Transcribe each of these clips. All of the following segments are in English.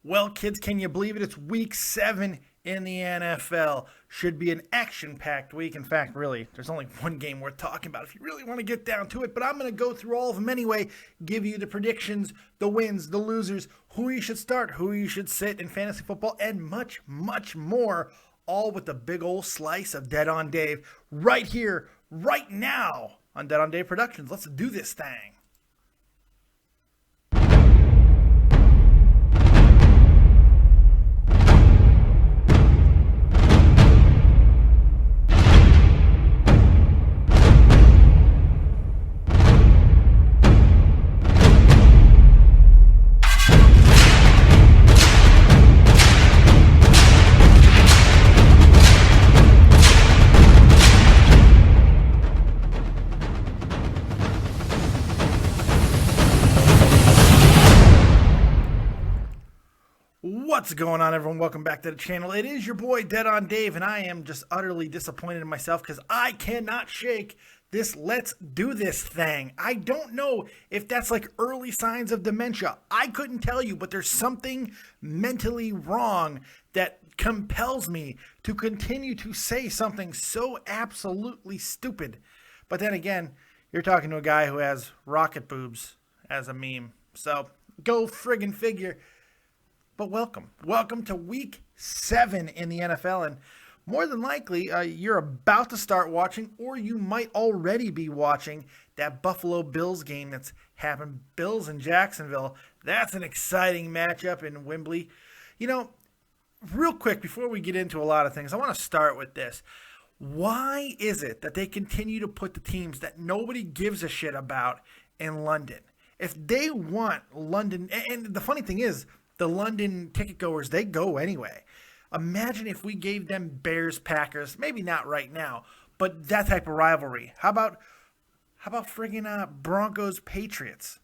Well, kids, can you believe it? It's week 7 in the NFL. Should be an action-packed week. In fact, really, there's only one game worth talking about if you really want to get down to it. But I'm going to go through all of them anyway, give you the predictions, the wins, the losers, who you should start, who you should sit in fantasy football, and much, much more, all with a big old slice of Dead on Dave right here, right now on Dead on Dave Productions. Let's do this thing. What's going on, everyone? Welcome back to the channel. It is your boy Dead on Dave, and I am just utterly disappointed in myself because I cannot shake this let's do this thing. I don't know if that's like early signs of dementia. I couldn't tell you, but there's something mentally wrong that compels me to continue to say something so absolutely stupid. But then again, you're talking to a guy who has rocket boobs as a meme. So go friggin' figure. But welcome to week 7 in the NFL, and more than likely you're about to start watching, or you might already be watching that Buffalo Bills game that's happened. Bills in Jacksonville. That's an exciting matchup in Wembley. You know, real quick before we get into a lot of things, I want to start with this. Why is it that they continue to put the teams that nobody gives a shit about in London? If they want London, and the funny thing is, the London ticket goers, they go anyway. Imagine if we gave them Bears-Packers, maybe not right now, but that type of rivalry. How about friggin' Broncos-Patriots?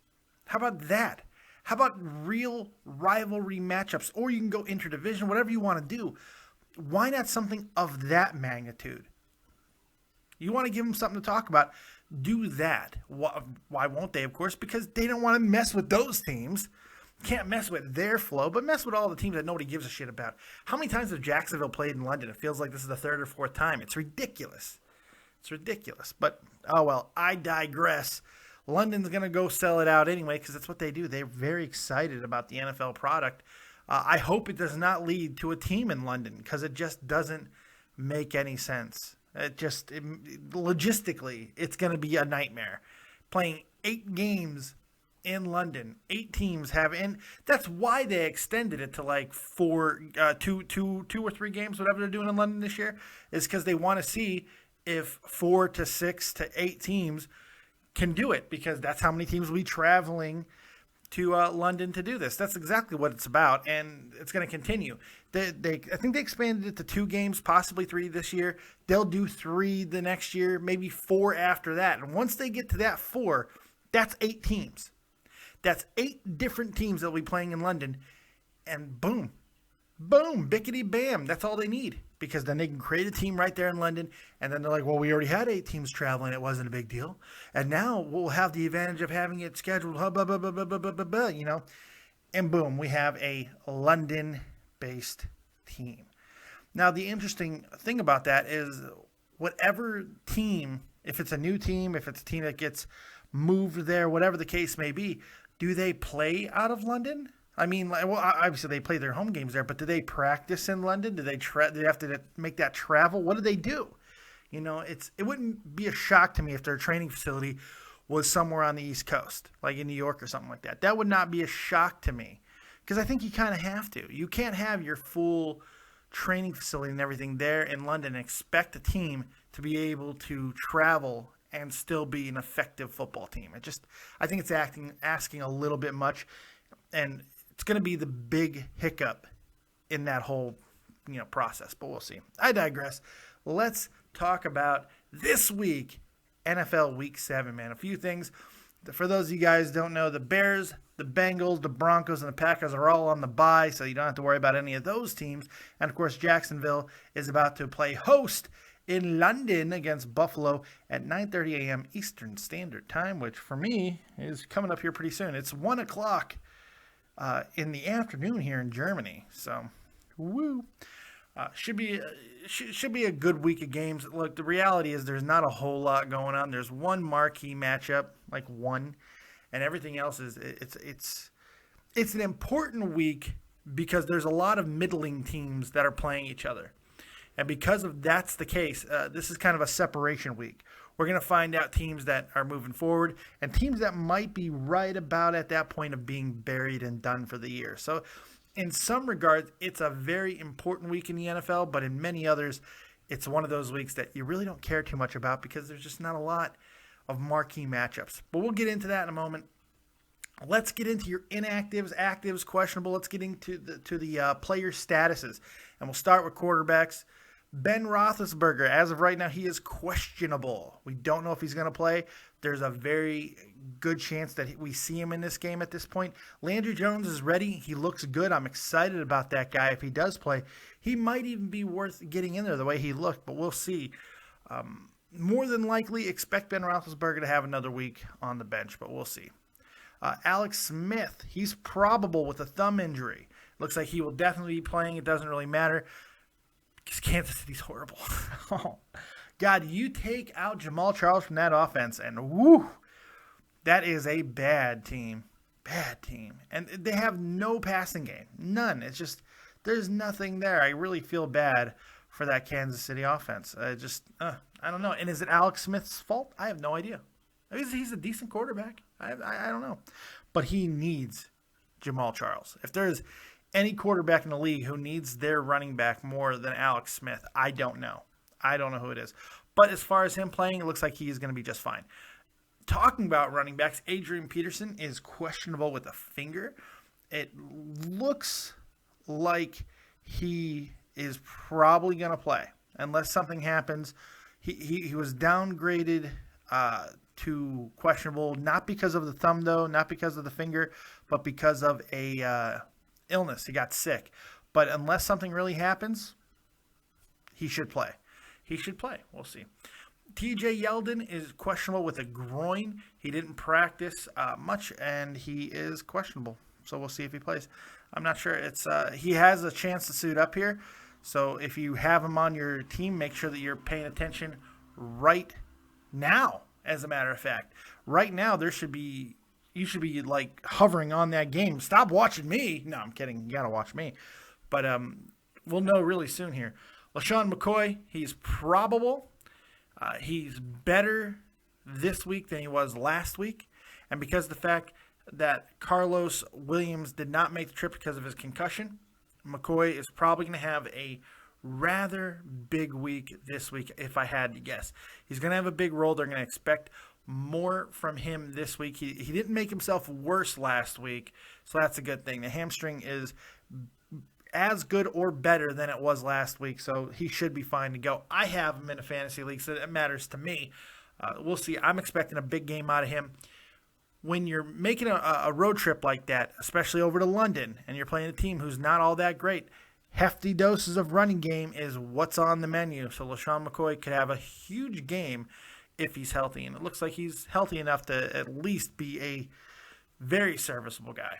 How about that? How about real rivalry matchups? Or you can go interdivision, whatever you want to do. Why not something of that magnitude? You want to give them something to talk about, do that. Why won't they, of course? Because they don't want to mess with those teams. Can't mess with their flow, but mess with all the teams that nobody gives a shit about. How many times have Jacksonville played in London? It feels like this is the 3rd or 4th time. It's ridiculous. It's ridiculous. But, oh well, I digress. London's going to go sell it out anyway because that's what they do. They're very excited about the NFL product. I hope it does not lead to a team in London because it just doesn't make any sense. Logistically, it's going to be a nightmare. Playing 8 games in London, 8 teams have, and that's why they extended it to like 2 or 3 games, whatever they're doing in London this year, is because they want to see if 4 to 6 to 8 teams can do it, because that's how many teams will be traveling to London to do this. That's exactly what it's about, and it's going to continue. I think they expanded it to 2 games, possibly 3 this year. They'll do 3 the next year, maybe 4 after that. And once they get to that 4, that's 8 teams. That's 8 different teams that will be playing in London, and boom, bickety bam. That's all they need, because then they can create a team right there in London, and then they're like, well, we already had 8 teams traveling. It wasn't a big deal, and now we'll have the advantage of having it scheduled, you know, and boom, we have a London-based team. Now, the interesting thing about that is whatever team, if it's a new team, if it's a team that gets moved there, whatever the case may be, do they play out of London? I mean, well, obviously they play their home games there, but do they practice in London? Do they have to make that travel? What do they do? You know, it wouldn't be a shock to me if their training facility was somewhere on the East Coast, like in New York or something like that. That would not be a shock to me, because I think you kind of have to. You can't have your full training facility and everything there in London and expect a team to be able to travel and still be an effective football team. I think it's asking a little bit much, and it's going to be the big hiccup in that whole, process. But we'll see. I digress. Let's talk about this week, NFL Week 7, man. A few things. For those of you guys who don't know, the Bears, the Bengals, the Broncos, and the Packers are all on the bye, so you don't have to worry about any of those teams. And, of course, Jacksonville is about to play host in London against Buffalo at 9:30 a.m. Eastern Standard Time, which for me is coming up here pretty soon. It's 1 o'clock in the afternoon here in Germany. So, woo. Should be a good week of games. Look, the reality is there's not a whole lot going on. There's one marquee matchup, like one, and everything else is it's an important week because there's a lot of middling teams that are playing each other, and because of that's the case, this is kind of a separation week. We're going to find out teams that are moving forward and teams that might be right about at that point of being buried and done for the year. So in some regards, it's a very important week in the NFL, but in many others, it's one of those weeks that you really don't care too much about because there's just not a lot of marquee matchups. But we'll get into that in a moment. Let's get into your inactives, actives, questionable. Let's get into the player statuses. And we'll start with quarterbacks. Ben Roethlisberger, as of right now, he is questionable. We don't know if he's going to play. There's a very good chance that we see him in this game at this point. Landry Jones is ready. He looks good. I'm excited about that guy. If he does play, he might even be worth getting in there the way he looked, but we'll see. More than likely, expect Ben Roethlisberger to have another week on the bench, but we'll see. Alex Smith, he's probable with a thumb injury. Looks like he will definitely be playing. It doesn't really matter. Because Kansas City's horrible. Oh, God, you take out Jamal Charles from that offense, and woo, that is a bad team. Bad team. And they have no passing game. None. It's just, there's nothing there. I really feel bad for that Kansas City offense. I don't know. And is it Alex Smith's fault? I have no idea. He's a decent quarterback. I don't know. But he needs Jamal Charles. If there's any quarterback in the league who needs their running back more than Alex Smith, I don't know. I don't know who it is. But as far as him playing, it looks like he's going to be just fine. Talking about running backs, Adrian Peterson is questionable with a finger. It looks like he is probably going to play unless something happens. He was downgraded to questionable, not because of the thumb, though, not because of the finger, but because of a illness. He got sick. But unless something really happens, he should play. He should play. We'll see. TJ Yeldon is questionable with a groin. He didn't practice much, and he is questionable. So we'll see if he plays. I'm not sure. He has a chance to suit up here. So if you have him on your team, make sure that you're paying attention right now, as a matter of fact. Right now, you should be like hovering on that game. Stop watching me. No, I'm kidding. You got to watch me. But we'll know really soon here. LaShawn McCoy, he's probable. He's better this week than he was last week. And because of the fact that Carlos Williams did not make the trip because of his concussion, McCoy is probably going to have a rather big week this week, if I had to guess. He's going to have a big role. They're going to expect more from him this week. He didn't make himself worse last week, so that's a good thing. The hamstring is as good or better than it was last week, so he should be fine to go. I have him in a fantasy league, so that matters to me. We'll see. I'm expecting a big game out of him. When you're making a road trip like that, especially over to London, and you're playing a team who's not all that great, hefty doses of running game is what's on the menu. So LaShawn McCoy could have a huge game if he's healthy, and it looks like he's healthy enough to at least be a very serviceable guy.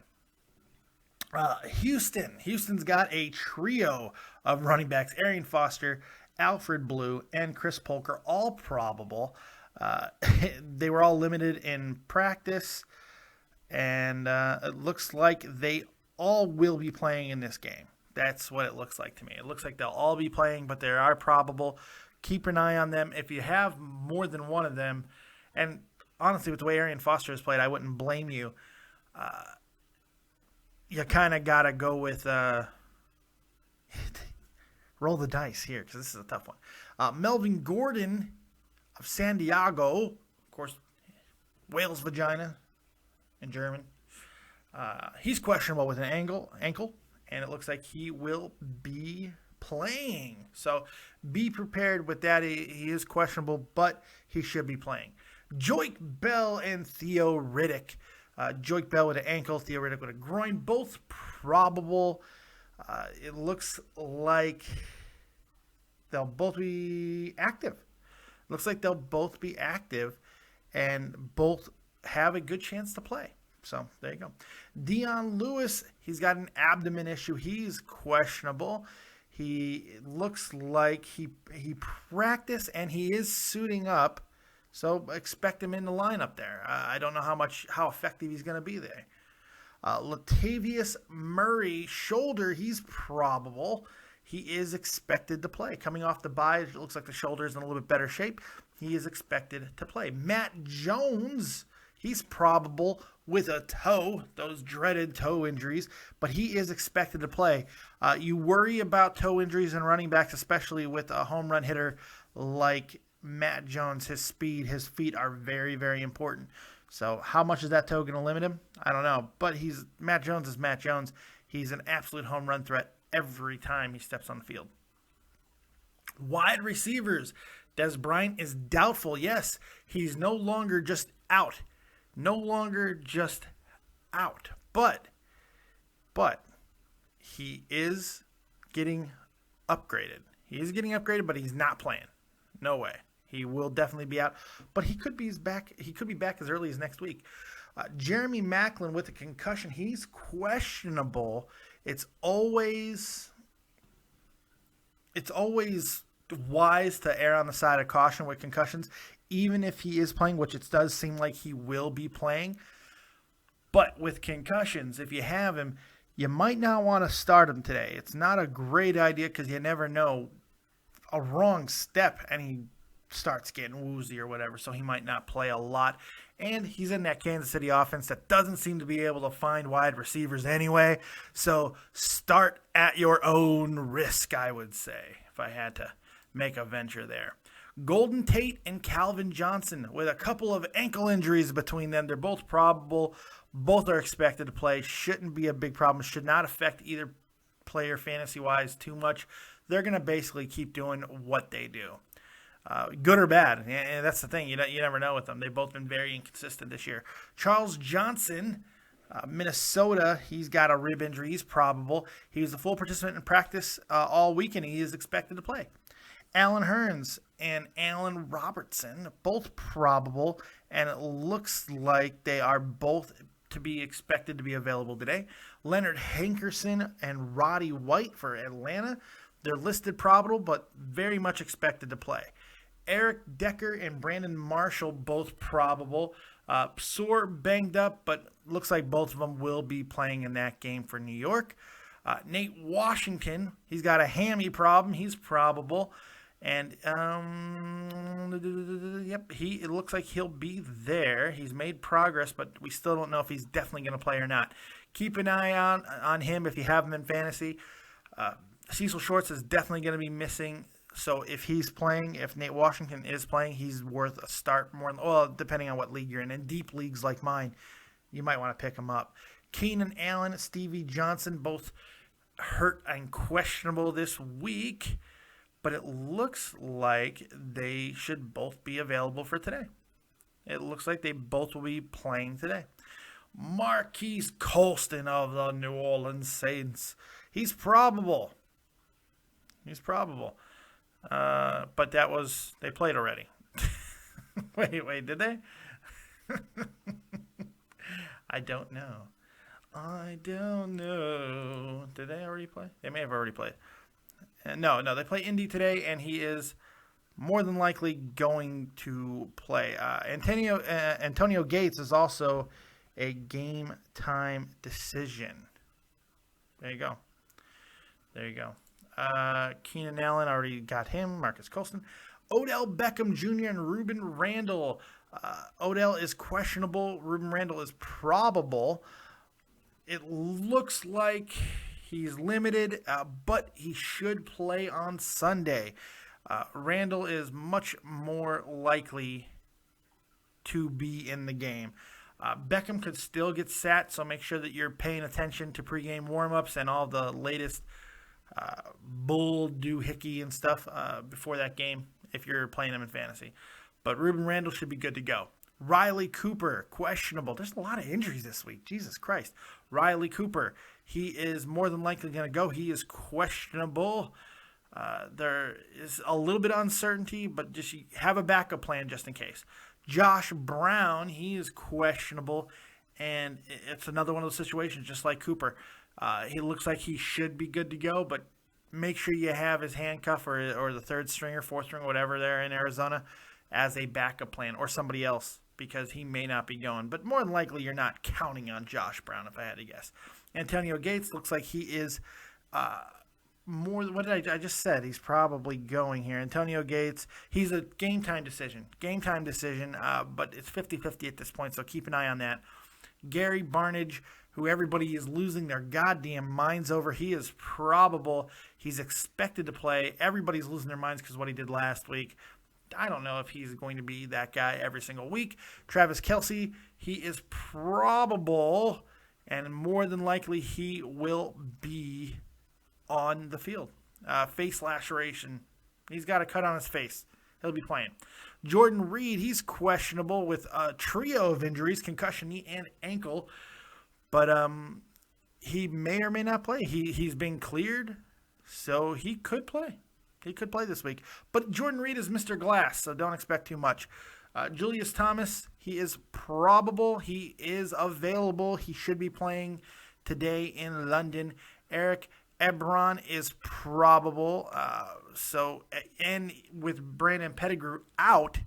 Houston's got a trio of running backs: Arian Foster, Alfred Blue, and Chris Polk, all probable. They were all limited in practice, and it looks like they all will be playing in this game. That's what it looks like to me. It looks like they'll all be playing, but they are probable. Keep an eye on them. If you have more than one of them, and honestly, with the way Arian Foster has played, I wouldn't blame you. You kind of got to go with roll the dice here, because this is a tough one. Melvin Gordon of San Diego, of course, Whale's vagina in German. He's questionable with an ankle, and it looks like he will be playing. So be prepared with that. He is questionable, but he should be playing. Joique Bell and Theo Riddick. Joique Bell with an ankle, Theo Riddick with a groin, both probable. It looks like they'll both be active. And both have a good chance to play. So there you go. Dion Lewis, he's got an abdomen issue. He's questionable. He looks like he practiced and he is suiting up. So expect him in the lineup there. I don't know how effective he's going to be there. Latavius Murray, shoulder, he's probable. He is expected to play. Coming off the bye, it looks like the shoulder is in a little bit better shape. He is expected to play. Matt Jones, he's probable with a toe, those dreaded toe injuries, but he is expected to play. You worry about toe injuries in running backs, especially with a home run hitter like Matt Jones. His speed, his feet are very, very important. So how much is that toe going to limit him? I don't know. But Matt Jones is Matt Jones. He's an absolute home run threat every time he steps on the field. Wide receivers. Des Bryant is doubtful. Yes, he's no longer just out. But he is getting upgraded. But he's not playing. No way. He will definitely be out, but he could be back. He could be back as early as next week. Jeremy Maclin with a concussion. He's questionable. It's always wise to err on the side of caution with concussions, even if he is playing, which it does seem like he will be playing. But with concussions, if you have him, you might not want to start him today. It's not a great idea because you never know. A wrong step and he starts getting woozy or whatever, so he might not play a lot. And he's in that Kansas City offense that doesn't seem to be able to find wide receivers anyway. So start at your own risk, I would say, if I had to make a venture there. Golden Tate and Calvin Johnson with a couple of ankle injuries between them. They're both probable. Both are expected to play. Shouldn't be a big problem. Should not affect either player fantasy-wise too much. They're going to basically keep doing what they do. Good or bad. And that's the thing. You never know with them. They've both been very inconsistent this year. Charles Johnson, Minnesota, he's got a rib injury. He's probable. He was a full participant in practice all week, and he is expected to play. Alan Hearns and Allen Robertson, both probable, and it looks like they are both to be expected to be available today. Leonard Hankerson and Roddy White for Atlanta. They're listed probable, but very much expected to play. Eric Decker and Brandon Marshall, both probable. Sore banged up, but looks like both of them will be playing in that game for New York. Nate Washington, he's got a hammy problem. He's probable. And, it looks like he'll be there. He's made progress, but we still don't know if he's definitely going to play or not. Keep an eye on him if you have him in fantasy. Cecil Shorts is definitely going to be missing. So if he's playing, if Nate Washington is playing, he's worth a start more. Well, depending on what league you're in. In deep leagues like mine, you might want to pick him up. Keenan Allen, Stevie Johnson, both hurt and questionable this week. But it looks like they should both be available for today. It looks like they both will be playing today. Marquise Colston of the New Orleans Saints. He's probable. But they played already. Wait, did they? I don't know. Did they already play? They may have already played. No, they play Indy today, and he is more than likely going to play. Antonio Gates is also a game-time decision. There you go. Keenan Allen, already got him. Marcus Colston. Odell Beckham Jr. and Ruben Randall. Odell is questionable. Ruben Randall is probable. It looks like he's limited, but he should play on Sunday. Randall is much more likely to be in the game. Beckham could still get sat, so make sure that you're paying attention to pregame warm-ups and all the latest bull doohickey and stuff before that game if you're playing him in fantasy. But Ruben Randall should be good to go. Riley Cooper, questionable. There's a lot of injuries this week. Jesus Christ. Riley Cooper, he is more than likely going to go. He is questionable. There is a little bit of uncertainty, but just have a backup plan just in case. Josh Brown, he is questionable. And it's another one of those situations, just like Cooper. He looks like he should be good to go, but make sure you have his handcuff or the third stringer, fourth stringer, whatever there in Arizona as a backup plan, or somebody else, because he may not be going. But more than likely, you're not counting on Josh Brown, if I had to guess. Antonio Gates looks like he is what did I just said? He's probably going here. Antonio Gates, he's a game time decision, but it's 50-50 at this point, so keep an eye on that. Gary Barnidge, who everybody is losing their goddamn minds over, he is probable. He's expected to play. Everybody's losing their minds because of what he did last week. I don't know if he's going to be that guy every single week. Travis Kelce, he is probable, and more than likely he will be on the field. Face laceration. He's got a cut on his face. He'll be playing. Jordan Reed, he's questionable with a trio of injuries, concussion, knee, and ankle. But he may or may not play. He's been cleared, so he could play. He could play this week. But Jordan Reed is Mr. Glass, so don't expect too much. Julius Thomas, he is probable. He is available. He should be playing today in London. Eric Ebron is probable. And with Brandon Pettigrew out,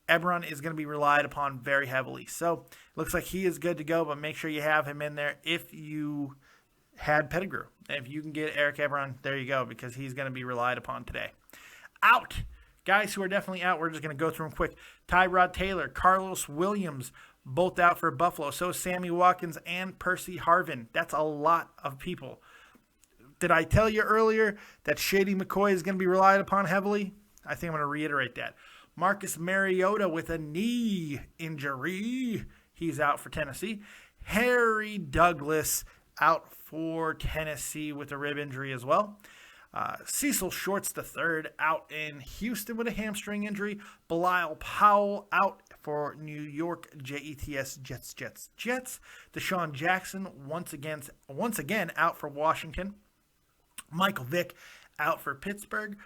Ebron is going to be relied upon very heavily. So it looks like he is good to go, but make sure you have him in there if you had Pettigrew. If you can get Eric Ebron, there you go, because he's going to be relied upon today. Out. Guys who are definitely out, we're just going to go through them quick. Tyrod Taylor, Carlos Williams, both out for Buffalo. So Sammy Watkins and Percy Harvin. That's a lot of people. Did I tell you earlier that Shady McCoy is going to be relied upon heavily? I think I'm going to reiterate that. Marcus Mariota with a knee injury. He's out for Tennessee. Harry Douglas out for Tennessee with a rib injury as well. Cecil Shorts III out in Houston with a hamstring injury. Bilal Powell out for New York Jets. Deshaun Jackson once again out for Washington. Michael Vick out for Pittsburgh.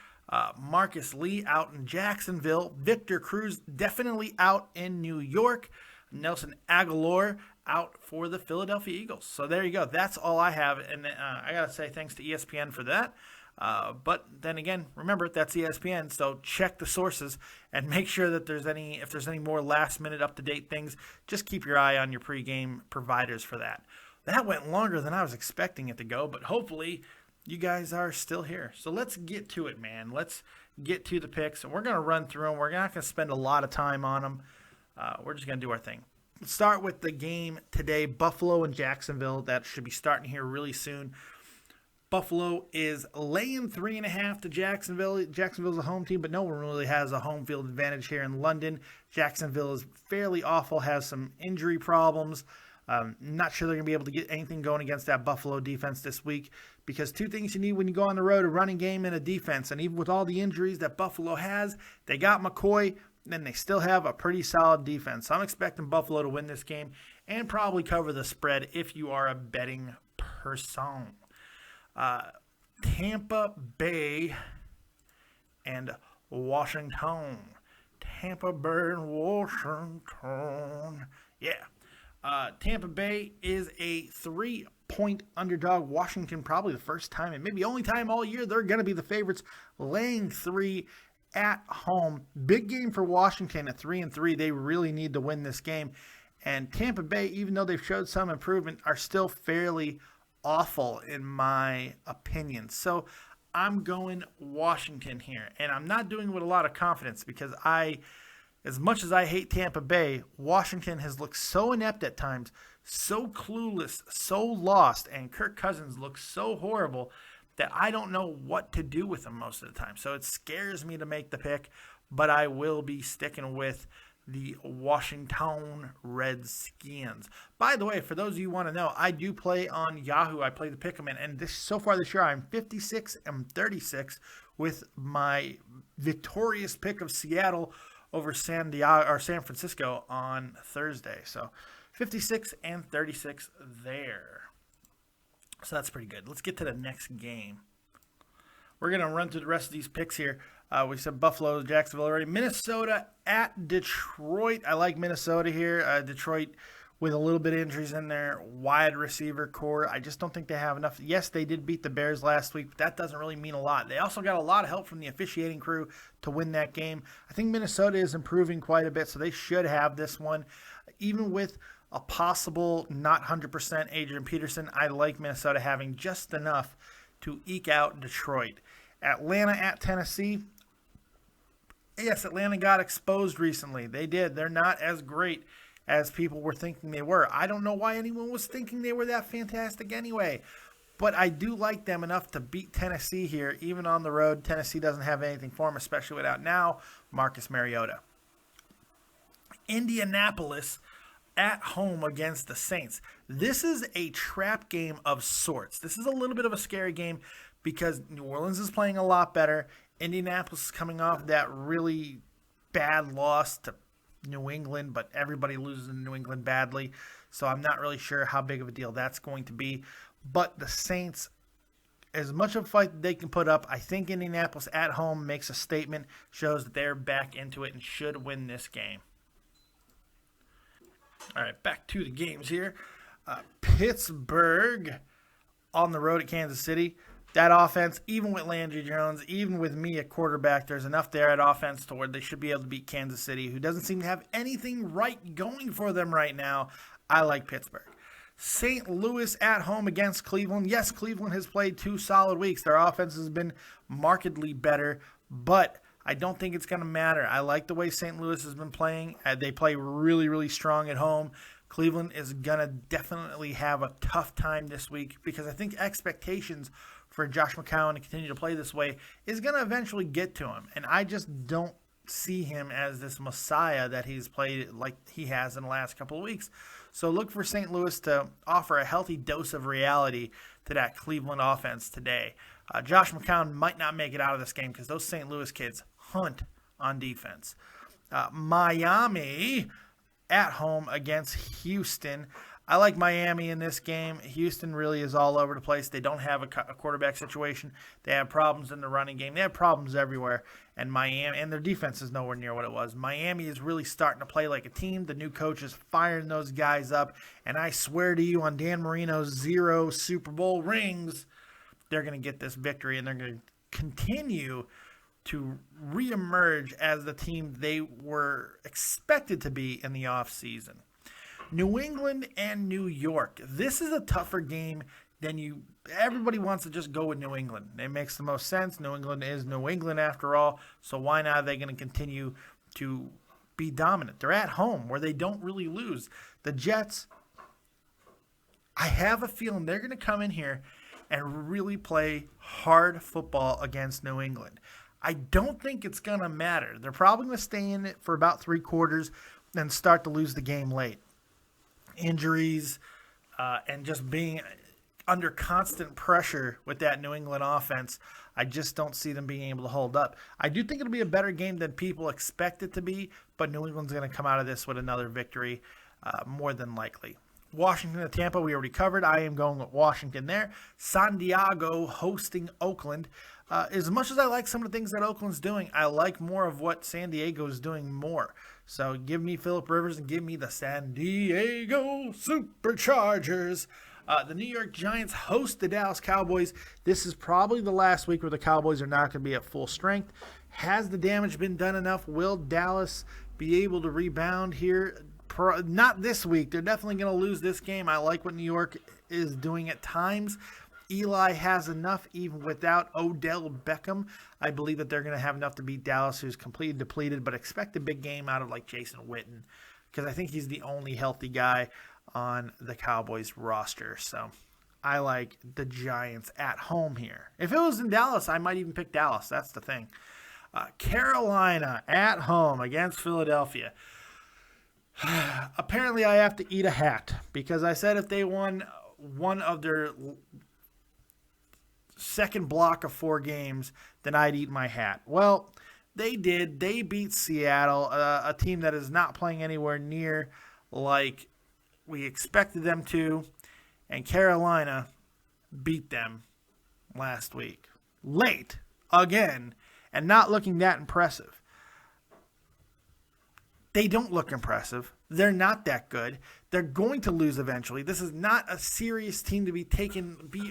Marcus Lee out in Jacksonville. Victor Cruz definitely out in New York. Nelson Aguilar out for the Philadelphia Eagles. So there you go. That's all I have. And I got to say thanks to ESPN for that. But then again, remember, that's ESPN, so check the sources and make sure that if there's any more last-minute up-to-date things, just keep your eye on your pregame providers for that. That went longer than I was expecting it to go, but hopefully you guys are still here. So let's get to it, man. Let's get to the picks, and we're going to run through them. We're not going to spend a lot of time on them. We're just going to do our thing. Let's start with the game today, Buffalo and Jacksonville. That should be starting here really soon. Buffalo is laying 3.5 to Jacksonville. Jacksonville's a home team, but no one really has a home field advantage here in London. Jacksonville is fairly awful, has some injury problems. Not sure they're going to be able to get anything going against that Buffalo defense this week, because two things you need when you go on the road, a running game and a defense. And even with all the injuries that Buffalo has, they got McCoy, and they still have a pretty solid defense. So I'm expecting Buffalo to win this game and probably cover the spread if you are a betting person. Tampa Bay and Washington. Tampa Bay and Washington. Yeah. Tampa Bay is a 3-point underdog. Washington probably the first time and maybe only time all year they're going to be the favorites, laying 3 at home. Big game for Washington at 3-3. They really need to win this game. And Tampa Bay, even though they've showed some improvement, are still fairly awful in my opinion. So I'm going Washington here. And I'm not doing it with a lot of confidence because as much as I hate Tampa Bay, Washington has looked so inept at times, so clueless, so lost, and Kirk Cousins looks so horrible that I don't know what to do with them most of the time. So it scares me to make the pick, but I will be sticking with the Washington Redskins. By the way, for those of you who want to know, I do play on Yahoo. I play the Pick'em, and so far this year I'm 56-36 with my victorious pick of Seattle over San Francisco on Thursday. So 56-36 there. So that's pretty good. Let's get to the next game. We're going to run through the rest of these picks here. We said Buffalo, Jacksonville already. Minnesota at Detroit. I like Minnesota here. Detroit with a little bit of injuries in their wide receiver core. I just don't think they have enough. Yes, they did beat the Bears last week, but that doesn't really mean a lot. They also got a lot of help from the officiating crew to win that game. I think Minnesota is improving quite a bit, so they should have this one. Even with a possible not 100% Adrian Peterson, I like Minnesota having just enough to eke out Detroit. Atlanta at Tennessee. Yes, Atlanta got exposed recently. They did. They're not as great as people were thinking they were. I don't know why anyone was thinking they were that fantastic anyway. But I do like them enough to beat Tennessee here, even on the road. Tennessee doesn't have anything for them, especially without now Marcus Mariota. Indianapolis at home against the Saints. This is a trap game of sorts. This is a little bit of a scary game because New Orleans is playing a lot better. Indianapolis is coming off that really bad loss to New England, but everybody loses in New England badly, so I'm not really sure how big of a deal that's going to be. But the Saints, as much of a fight that they can put up, I think Indianapolis at home makes a statement, shows that they're back into it and should win this game. All right, back to the games here. Pittsburgh on the road at Kansas City. That offense, even with Landry Jones, even with me at quarterback, there's enough there at offense to where they should be able to beat Kansas City, who doesn't seem to have anything right going for them right now. I like Pittsburgh. St. Louis at home against Cleveland. Yes, Cleveland has played 2 solid weeks. Their offense has been markedly better, but I don't think it's going to matter. I like the way St. Louis has been playing. They play really, really strong at home. Cleveland is going to definitely have a tough time this week because I think expectations for Josh McCown to continue to play this way is going to eventually get to him. And I just don't see him as this messiah that he's played like he has in the last couple of weeks. So look for St. Louis to offer a healthy dose of reality to that Cleveland offense today. Josh McCown might not make it out of this game because those St. Louis kids hunt on defense. Miami at home against Houston. I like Miami in this game. Houston really is all over the place. They don't have a quarterback situation. They have problems in the running game. They have problems everywhere. And Miami, and their defense is nowhere near what it was. Miami is really starting to play like a team. The new coach is firing those guys up. And I swear to you, on Dan Marino's 0 Super Bowl rings, they're going to get this victory. And they're going to continue to reemerge as the team they were expected to be in the offseason. New England and New York. This is a tougher game than everybody wants to just go with New England. It makes the most sense. New England is New England after all, so why not are they going to continue to be dominant? They're at home where they don't really lose. The Jets, I have a feeling they're going to come in here and really play hard football against New England. I don't think it's going to matter. They're probably going to stay in it for about 3 quarters and start to lose the game late. Injuries and just being under constant pressure with that New England offense, I just don't see them being able to hold up. I do think it'll be a better game than people expect it to be, but New England's going to come out of this with another victory more than likely. Washington and Tampa, we already covered. I am going with Washington there. San Diego hosting Oakland. As much as I like some of the things that Oakland's doing, I like more of what San Diego is doing more. So give me Phillip Rivers and give me the San Diego Superchargers. The New York Giants host the Dallas Cowboys. This is probably the last week where the Cowboys are not going to be at full strength. Has the damage been done enough? Will Dallas be able to rebound here? Not this week. They're definitely going to lose this game. I like what New York is doing at times. Eli has enough even without Odell Beckham. I believe that they're going to have enough to beat Dallas, who's completely depleted, but expect a big game out of like Jason Witten because I think he's the only healthy guy on the Cowboys roster. So I like the Giants at home here. If it was in Dallas, I might even pick Dallas. That's the thing. Carolina at home against Philadelphia. Apparently I have to eat a hat because I said if they won one of their second block of 4 games, then I'd eat my hat. Well, they did. They beat Seattle, a team that is not playing anywhere near like we expected them to, and Carolina beat them last week. Late, again, and not looking that impressive. They don't look impressive. They're not that good. They're going to lose eventually. This is not a serious team to be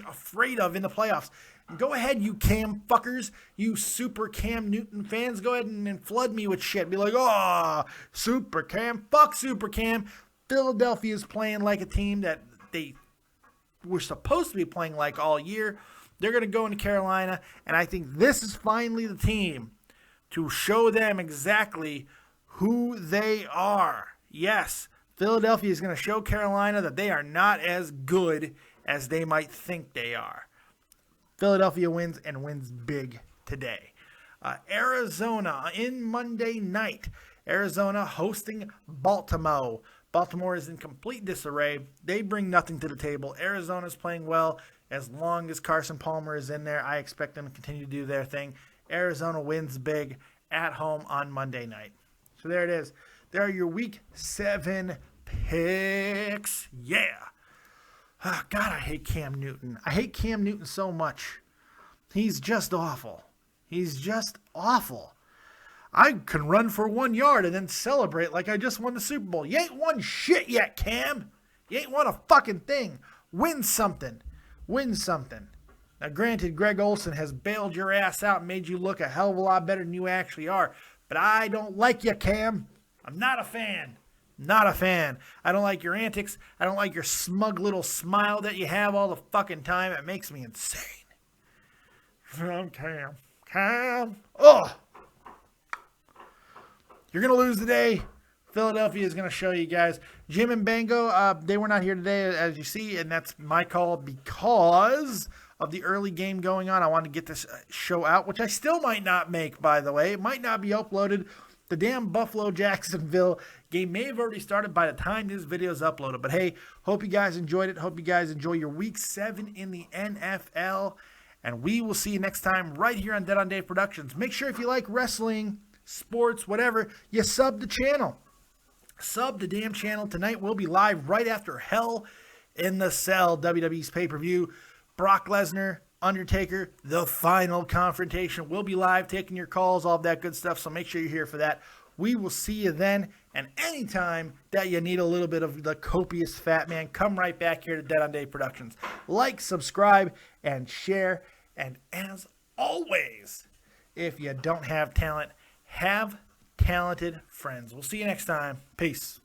afraid of in the playoffs. Go ahead, you Cam fuckers, you super Cam Newton fans. Go ahead and flood me with shit. Be like, oh, super Cam. Fuck super Cam. Philadelphia is playing like a team that they were supposed to be playing like all year. They're going to go into Carolina, and I think this is finally the team to show them exactly who they are. Yes, Philadelphia is going to show Carolina that they are not as good as they might think they are. Philadelphia wins and wins big today. Arizona in Monday night. Arizona hosting Baltimore. Baltimore is in complete disarray. They bring nothing to the table. Arizona's playing well. As long as Carson Palmer is in there, I expect them to continue to do their thing. Arizona wins big at home on Monday night. So there it is. There are your Week 7 picks. Yeah. Oh, God, I hate Cam Newton. I hate Cam Newton so much. He's just awful. He's just awful. I can run for 1 yard and then celebrate like I just won the Super Bowl. You ain't won shit yet, Cam. You ain't won a fucking thing. Win something. Win something. Now, granted, Greg Olsen has bailed your ass out and made you look a hell of a lot better than you actually are. But I don't like you, Cam. I'm not a fan. Not a fan. I don't like your antics. I don't like your smug little smile that you have all the fucking time. It makes me insane. I'm Cam. Cam. Ugh. You're going to lose today. Philadelphia is going to show you guys. Jim and Bango, they were not here today, as you see, and that's my call because of the early game going on. I wanted to get this show out, which I still might not make, by the way. It might not be uploaded. The damn Buffalo-Jacksonville game may have already started by the time this video is uploaded. But, hey, hope you guys enjoyed it. Hope you guys enjoy your Week 7 in the NFL. And we will see you next time right here on Dead on Dave Productions. Make sure if you like wrestling, sports, whatever, you sub the channel. Sub the damn channel. Tonight we'll be live right after Hell in the Cell, WWE's pay-per-view. Brock Lesnar, Undertaker, the final confrontation. We'll be live taking your calls, all of that good stuff, so make sure you're here for that. We will see you then, and anytime that you need a little bit of the copious fat man, come right back here to Dead on Dave Productions. Like, subscribe, and share, and as always, if you don't have talent, have talented friends. We'll see you next time. Peace.